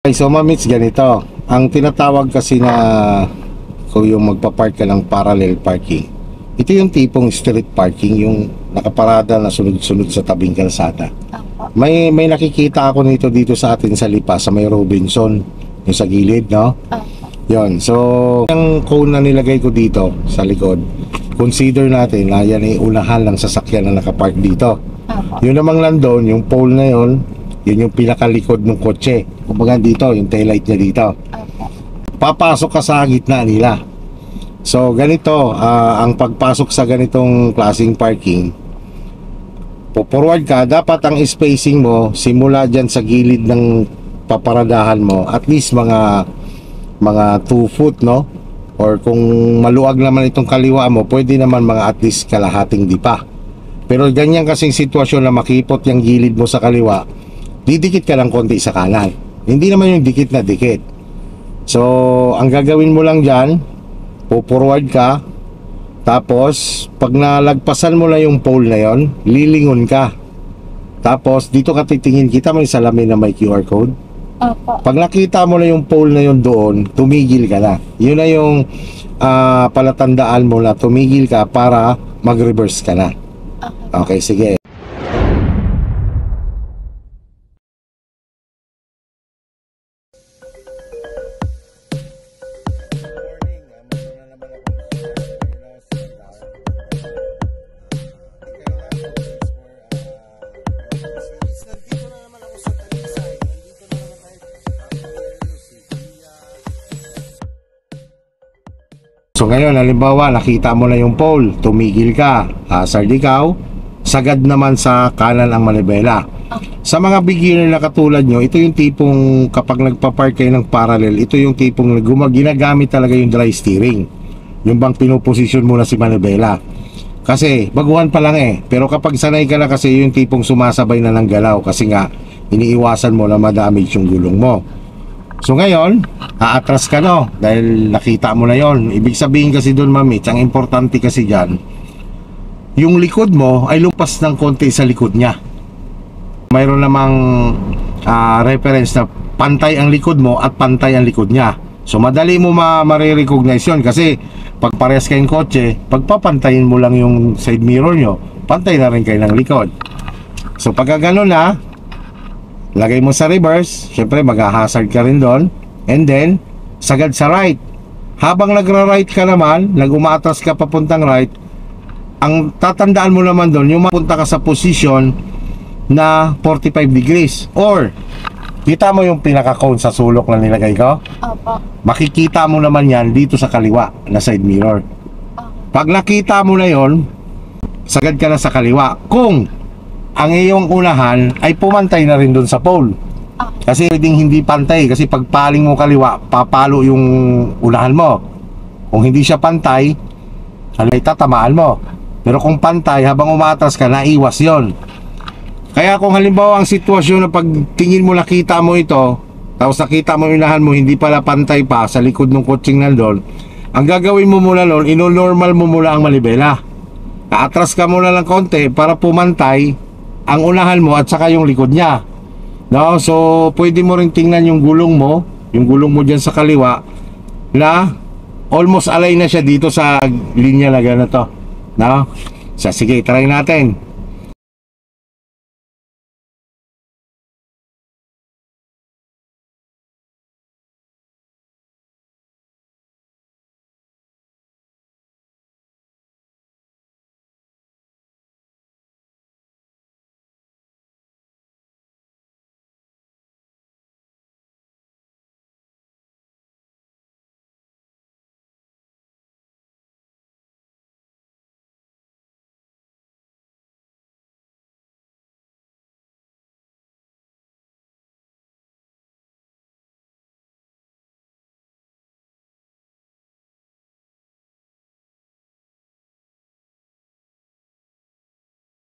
Okay, so mamits ganito. Ang tinatawag kasi na kung yung magpa-park ka ng parallel parking, ito yung tipong street parking, yung nakaparada na sunod-sunod sa tabing kalsada. May nakikita ako nito dito sa atin sa Lipa, sa may Robinson, yung sa gilid, no? Yon. So, yung cone na nilagay ko dito sa likod, consider natin na yan ay unahan ng sasakyan na nakapark dito. Yun namang nandun, yung pole na yon, yun yung pinakalikod ng kotse. Kumbaga dito, yung taillight niya dito. Papasok ka sa gitna nila. So ganito, ang pagpasok sa ganitong klaseng parking, forward ka, dapat ang spacing mo simula dyan sa gilid ng paparadahan mo, at least mga 2 foot, no? Or kung maluwag naman itong kaliwa mo, pwede naman mga at least kalahating dipa. Pero ganyan kasing sitwasyon na makipot yung gilid mo sa kaliwa, didikit ka lang konti sa kanan. Hindi naman yung dikit na dikit. So, ang gagawin mo lang dyan, forward ka, tapos, pag nalagpasan mo na yung pole na yon, lilingon ka. Tapos, dito ka titingin, kita may salamin na may QR code. Pag nakita mo na yung pole na yon doon, tumigil ka na. Yun na yung palatandaan mo na tumigil ka para mag-reverse ka na. Okay, sige. So ngayon, halimbawa, nakita mo na yung pole, tumigil ka, hazard ikaw, sagad naman sa kanan ang manibela. Sa mga beginner na katulad nyo, ito yung tipong kapag nagpa-park kayo ng parallel, ito yung tipong ginagamit talaga yung dry steering. Yung bang pinuposisyon mo na si manibela. Kasi, baguhan pa lang pero kapag sanay ka na kasi yung tipong sumasabay na ng galaw, kasi nga, iniiwasan mo na madamage yung gulong mo. So ngayon, aatras ka no, dahil nakita mo na yon. Ibig sabihin kasi doon, mamits, ang importante kasi dyan, yung likod mo ay lumpas ng konti sa likod niya. Mayroon namang reference na pantay ang likod mo at pantay ang likod niya. So madali mo marirecognize yun, kasi pag parehas kayong kotse, pagpapantayin mo lang yung side mirror nyo, pantay na rin kayo ng likod. So pagka gano'n na, lagay mo sa reverse, syempre mag-hazard ka rin doon, and then sagad sa right. Habang nagra-right ka naman, nag-umatras ka papuntang right, ang tatandaan mo naman doon, yung mapunta ka sa position na 45 degrees. Or kita mo yung pinaka-cone sa sulok na nilagay ko? Opo. Makikita mo naman yan dito sa kaliwa na side mirror. Pag nakita mo na yon, sagad ka na sa kaliwa. Kung ang iyong unahan ay pumantay na rin doon sa pole. Kasi pwedeng hindi pantay, kasi pag paling mo kaliwa, papalo yung unahan mo. Kung hindi siya pantay, ay tatamaan mo. Pero kung pantay, habang umatras ka, naiwas yon. Kaya kung halimbawa ang sitwasyon na pag tingin mo, nakita mo ito, tapos nakita mo yung unahan mo, hindi pala pantay pa sa likod ng kotseng nandun, ang gagawin mo muna nun, ino-normal mo muna ang manibela. Aatras ka muna ng konti para pumantay ang unahan mo at saka yung likod niya, no? So pwede mo rin tingnan yung gulong mo dyan sa kaliwa, na almost align na siya dito sa linya na ganito, no? So sige, try natin.